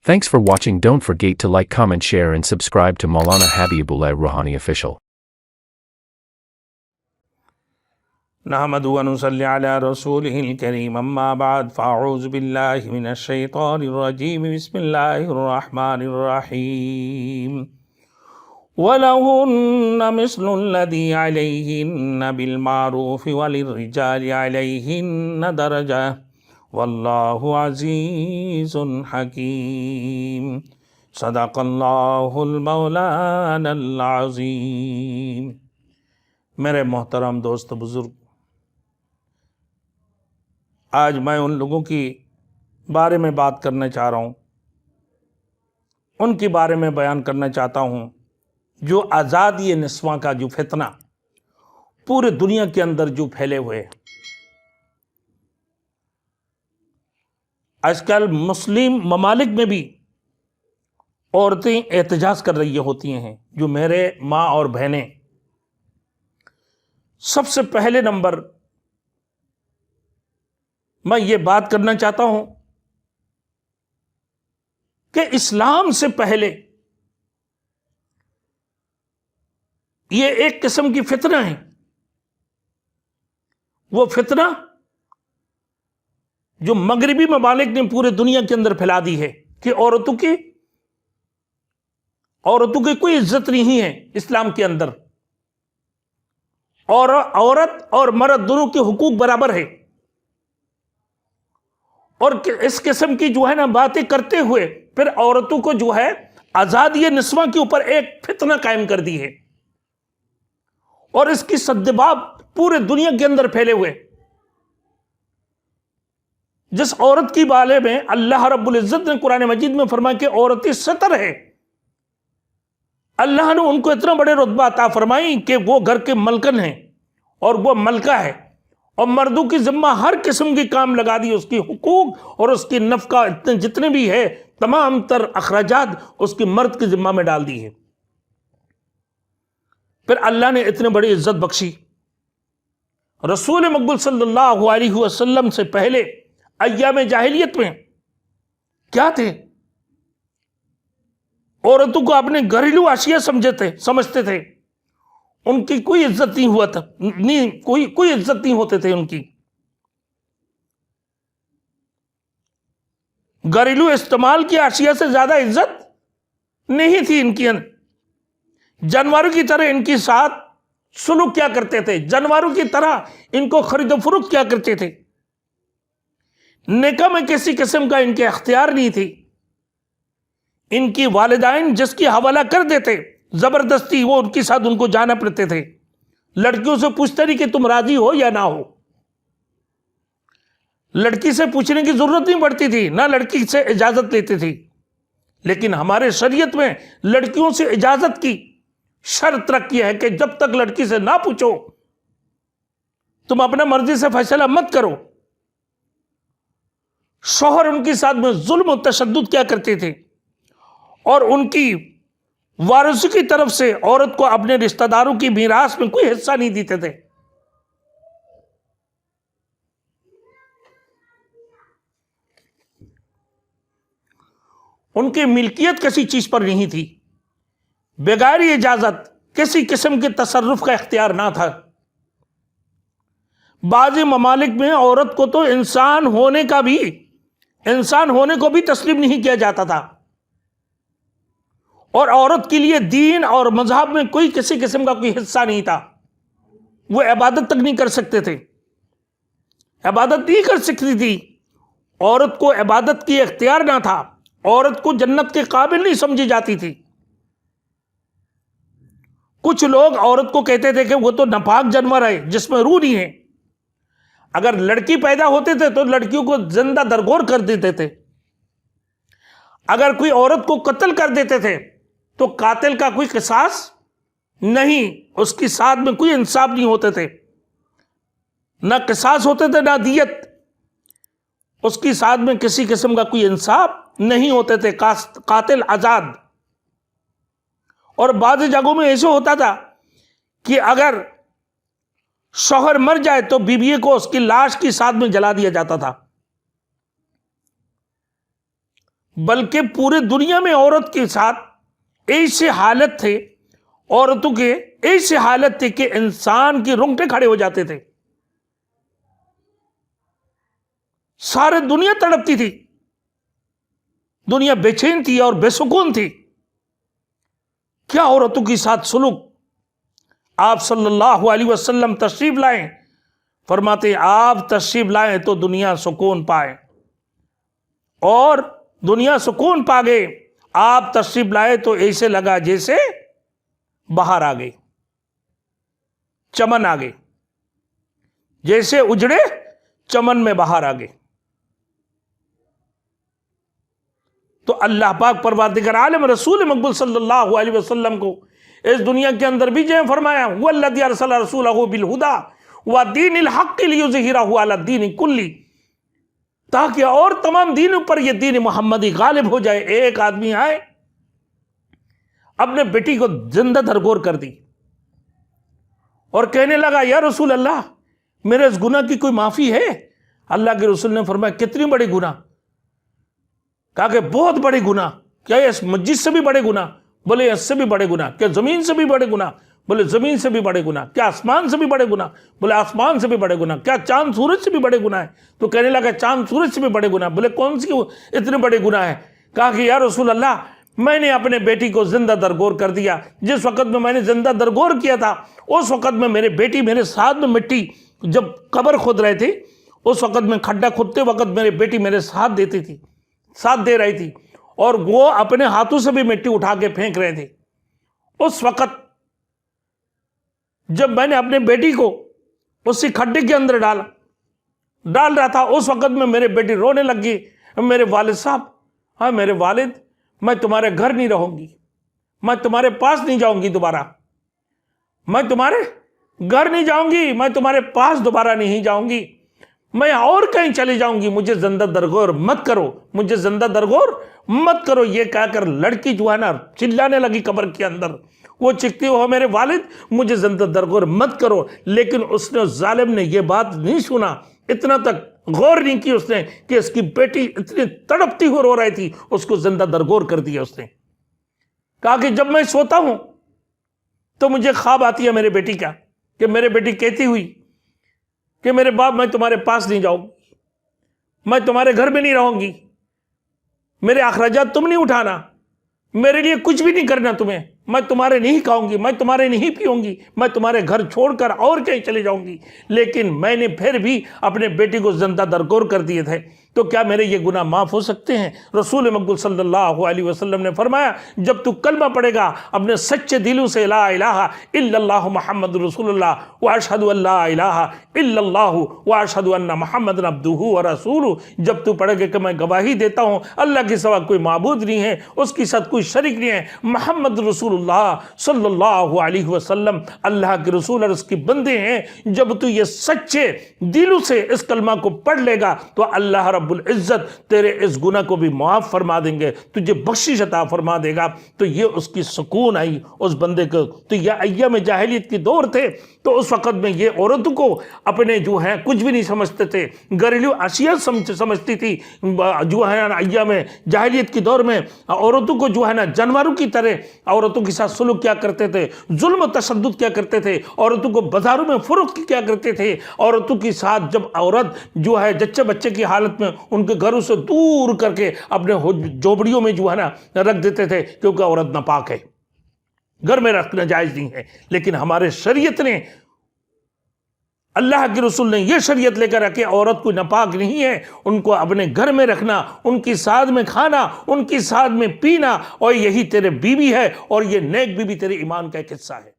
Thanks for watching. Don't forget to like, comment, share and subscribe to Maulana Habibullah Ruhani Official. نحمد و نصلی علی رسولہ الکریم اما بعد فاعوذ باللہ من الشیطان الرجیم بسم اللہ الرحمن الرحیم وَلَهُنَّ مِثْلُ الَّذِي عَلَيْهِنَّ بِالْمَعْرُوفِ وَلِلرِّجَالِ عَلَيْهِنَّ دَرَجَةٌ وَاللَّهُ عَزِيزٌ حَكِيمٌ صدق اللہ المولانا العظیم۔ میرے محترم دوست بزرگ، آج میں ان لوگوں کی بارے میں بات کرنا چاہ رہا ہوں، ان کے بارے میں بیان کرنا چاہتا ہوں جو آزادی نسواں کا جو فتنہ پورے دنیا کے اندر جو پھیلے ہوئے ہیں۔ آج کل مسلم ممالک میں بھی عورتیں احتجاج کر رہی ہوتی ہیں۔ جو میرے ماں اور بہنیں، سب سے پہلے نمبر میں یہ بات کرنا چاہتا ہوں کہ اسلام سے پہلے یہ ایک قسم کی فتنہ ہے۔ وہ فتنہ جو مغربی ممالک نے پورے دنیا کے اندر پھیلا دی ہے کہ عورتوں کی کوئی عزت نہیں ہے اسلام کے اندر، اور عورت اور مرد دونوں کے حقوق برابر ہے۔ اور اس قسم کی جو ہے نا باتیں کرتے ہوئے پھر عورتوں کو جو ہے آزادی نسواں کے اوپر ایک فتنہ قائم کر دی ہے، اور اس کی سدباب پورے دنیا کے اندر پھیلے ہوئے۔ جس عورت کی بارے میں اللہ رب العزت نے قرآن مجید میں فرمایا کہ عورتیں ستر ہے، اللہ نے ان کو اتنا بڑے رتبہ عطا فرمائی کہ وہ گھر کے ملکن ہیں اور وہ ملکہ ہے، اور مردوں کی ذمہ ہر قسم کی کام لگا دی، اس کی حقوق اور اس کی نفقہ جتنے بھی ہے تمام تر اخراجات اس کی مرد کی ذمہ میں ڈال دی ہے۔ پھر اللہ نے اتنے بڑی عزت بخشی۔ رسول مقبول صلی اللہ علیہ وسلم سے پہلے ایام جاہلیت میں کیا تھے؟ عورتوں کو اپنے گھریلو اشیاء سمجھتے تھے، ان کی کوئی عزت نہیں ہوا تھا، کوئی عزت نہیں ہوتے تھے ان کی۔ گھریلو استعمال کی اشیاء سے زیادہ عزت نہیں تھی ان کی۔ جانوروں کی طرح ان کے ساتھ سلوک کیا کرتے تھے، جانوروں کی طرح ان کو خرید و فروخت کیا کرتے تھے۔ نکاح میں کسی قسم کا ان کے اختیار نہیں تھی۔ ان کی والدین جس کی حوالہ کر دیتے زبردستی وہ ان کے ساتھ ان کو جانا پڑتے تھے۔ لڑکیوں سے پوچھتے نہیں کہ تم راضی ہو یا نہ ہو، لڑکی سے پوچھنے کی ضرورت نہیں پڑتی تھی، نہ لڑکی سے اجازت لیتی تھی۔ لیکن ہمارے شریعت میں لڑکیوں سے اجازت کی شرط رکھی ہے کہ جب تک لڑکی سے نہ پوچھو تم اپنا مرضی سے فیصلہ مت کرو۔ شوہر ان کے ساتھ میں ظلم و تشدد کیا کرتے تھے، اور ان کی وارثوں کی طرف سے عورت کو اپنے رشتہ داروں کی میراث میں کوئی حصہ نہیں دیتے تھے۔ ان کی ملکیت کسی چیز پر نہیں تھی، بغیر اجازت کسی قسم کے تصرف کا اختیار نہ تھا۔ بعض ممالک میں عورت کو تو انسان ہونے کو بھی تسلیم نہیں کیا جاتا تھا، اور عورت کے لیے دین اور مذہب میں کوئی کسی قسم کا کوئی حصہ نہیں تھا۔ وہ عبادت تک نہیں کر سکتے تھے، عبادت نہیں کر سکتی تھی، عورت کو عبادت کی اختیار نہ تھا، عورت کو جنت کے قابل نہیں سمجھی جاتی تھی۔ کچھ لوگ عورت کو کہتے تھے کہ وہ تو ناپاک جانور ہے جس میں روح نہیں ہے۔ اگر لڑکی پیدا ہوتے تھے تو لڑکیوں کو زندہ درگور کر دیتے تھے، اگر کوئی عورت کو قتل کر دیتے تھے تو قاتل کا کوئی قصاص نہیں، اس کی ساتھ میں کوئی انصاف نہیں ہوتے تھے، نہ قصاص ہوتے تھے نہ دیت، اس کی ساتھ میں کسی قسم کا کوئی انصاف نہیں ہوتے تھے، قاتل آزاد۔ اور بعض جگہوں میں ایسے ہوتا تھا کہ اگر شوہر مر جائے تو بیوی کو اس کی لاش کی ساتھ میں جلا دیا جاتا تھا۔ بلکہ پورے دنیا میں عورت کے ساتھ ایسی حالت تھے، عورتوں کے ایسی حالت تھی کہ انسان کی رونگٹے کھڑے ہو جاتے تھے. سارے دنیا تڑپتی تھی، دنیا بے چین تھی اور بے سکون تھی. کیا عورتوں کے ساتھ سلوک. آپ صلی اللہ علیہ وسلم تشریف لائیں، فرماتے آپ تشریف لائیں تو دنیا سکون پائے، اور دنیا سکون پا گئے. آپ تشریف لائے تو ایسے لگا جیسے باہر آ گئے، چمن آ گئے، جیسے اجڑے چمن میں باہر آ گئے. تو اللہ پاک پروردگار عالم رسول مقبول صلی اللہ علیہ وسلم کو اس دنیا کے اندر بھی جو فرمایا وَالَّذِي أَرْسَلَ رَسُولَهُ بِالْهُدَى وَدِينِ الْحَقِّ لِيُظْهِرَهُ عَلَى الدِّينِ كُلِّهِ، تاکہ اور تمام دینوں پر یہ دین محمدی غالب ہو جائے. ایک آدمی آئے، اپنے بیٹی کو زندہ درگور کر دی اور کہنے لگا یا رسول اللہ میرے اس گناہ کی کوئی معافی ہے؟ اللہ کے رسول نے فرمایا کتنی بڑی گناہ؟ کہا کہ بہت بڑے گناہ. کیا اس مسجد سے بھی بڑے گناہ؟ بولے اس سے بھی بڑے گناہ. کیا زمین سے بھی بڑے گناہ؟ بولے زمین سے بھی بڑے گناہ. کیا آسمان سے بھی بڑے گناہ؟ بولے آسمان سے بھی بڑے گناہ. کیا چاند سورج سے بھی بڑے گناہ ہے؟ تو کہنے لگا چاند سورج سے بھی بڑے گناہ. بولے کون سی اتنے بڑے گناہ ہے؟ کہا کہ یا رسول اللہ میں نے اپنے بیٹی کو زندہ درگور کر دیا. جس وقت میں نے زندہ درگور کیا تھا اس وقت میں میرے بیٹی میرے ساتھ میں مٹی جب قبر کھود رہے تھے اس وقت میں کھڈا کھودتے وقت میرے بیٹی میرے ساتھ دیتی تھی، ساتھ دے رہی تھی، اور وہ اپنے ہاتھوں سے بھی مٹی اٹھا کے پھینک رہے تھے. اس وقت جب میں نے اپنے بیٹی کو اسی کھڈے کے اندر ڈال رہا تھا اس وقت میں میرے بیٹی رونے لگی. میرے والد صاحب، ہاں میرے والد، میں تمہارے گھر نہیں رہوں گی، میں تمہارے پاس نہیں جاؤں گی دوبارہ، میں تمہارے گھر نہیں جاؤں گی، میں تمہارے پاس دوبارہ نہیں جاؤں گی، میں اور کہیں چلی جاؤں گی، مجھے زندہ درگور مت کرو، مجھے زندہ درگور مت کرو. یہ کہہ کر لڑکی جو ہے نا چلانے لگی قبر کے اندر. وہ چیختی ہو میرے والد مجھے زندہ درگور مت کرو. لیکن اس نے ظالم نے یہ بات نہیں سنا، اتنا تک غور نہیں کی اس نے کہ اس کی بیٹی اتنی تڑپتی ہو رو رہی تھی، اس کو زندہ درگور کر دیا. اس نے کہا کہ جب میں سوتا ہوں تو مجھے خواب آتی ہے میرے بیٹی کا، کہ میرے بیٹی کہتی ہوئی کہ میرے باپ میں تمہارے پاس نہیں جاؤں گی، میں تمہارے گھر میں نہیں رہوں گی، میرے اخراجات تم نہیں اٹھانا، میرے لیے کچھ بھی نہیں کرنا تمہیں، میں تمہارے نہیں کھاؤں گی، میں تمہارے نہیں پیوں گی، میں تمہارے گھر چھوڑ کر اور کہیں چلے جاؤں گی. لیکن میں نے پھر بھی اپنے بیٹی کو زندہ درگور کر دیے تھے. تو کیا میرے یہ گناہ معاف ہو سکتے ہیں؟ رسول مقبول صلی اللہ علیہ وسلم نے فرمایا جب تو کلمہ پڑھے گا اپنے سچے دلوں سے لا الہ الا اللہ محمد رسول اللہ واشہد ان لا الہ الا اللہ واشہد ان محمد عبدہ ورسولہ، جب تو پڑھے گا کہ میں گواہی دیتا ہوں اللہ کے سوا کوئی معبود نہیں ہے، اس کے ساتھ کوئی شریک نہیں ہے، محمد رسول اللہ صلی اللہ علیہ وسلم اللہ کے رسول اور اس کی بندے ہیں، جب تو یہ سچے دلوں سے اس کلمہ کو پڑھ لے گا تو اللہ رب العزت تیرے اس گناہ کو بھی معاف فرما دیں گے، تجھے بخشش عطا فرما دے گا. تو یہ اس کی سکون آئی اس بندے کو. تو یہ ایام جاہلیت کی دور تھے، تو اس وقت میں یہ عورتوں کو اپنے جو ہے کچھ بھی نہیں سمجھتے تھے، گھریلو اشیاء سمجھتی تھی. جو ہے نا ایام جاہلیت کی دور میں عورتوں کو جو ہے نا جانوروں کی طرح عورتوں کے ساتھ سلوک کیا کرتے تھے، ظلم و تشدد کیا کرتے تھے، عورتوں کو بازاروں میں فروخت کیا کرتے تھے. عورتوں کے ساتھ جب عورت جو ہے جچے بچے کی حالت میں ان کے گھروں سے دور کر کے اپنے جھوپڑیوں میں جو ہے نا رکھ دیتے تھے، کیونکہ عورت ناپاک ہے، گھر میں رکھنا جائز نہیں ہے. لیکن ہمارے شریعت نے، اللہ کے رسول نے یہ شریعت لے کر رکھے عورت کوئی ناپاک نہیں ہے، ان کو اپنے گھر میں رکھنا، ان کی ساتھ میں کھانا، ان کی ساتھ میں پینا، اور یہی تیرے بیوی ہے، اور یہ نیک بیوی تیرے ایمان کا ایک حصہ ہے.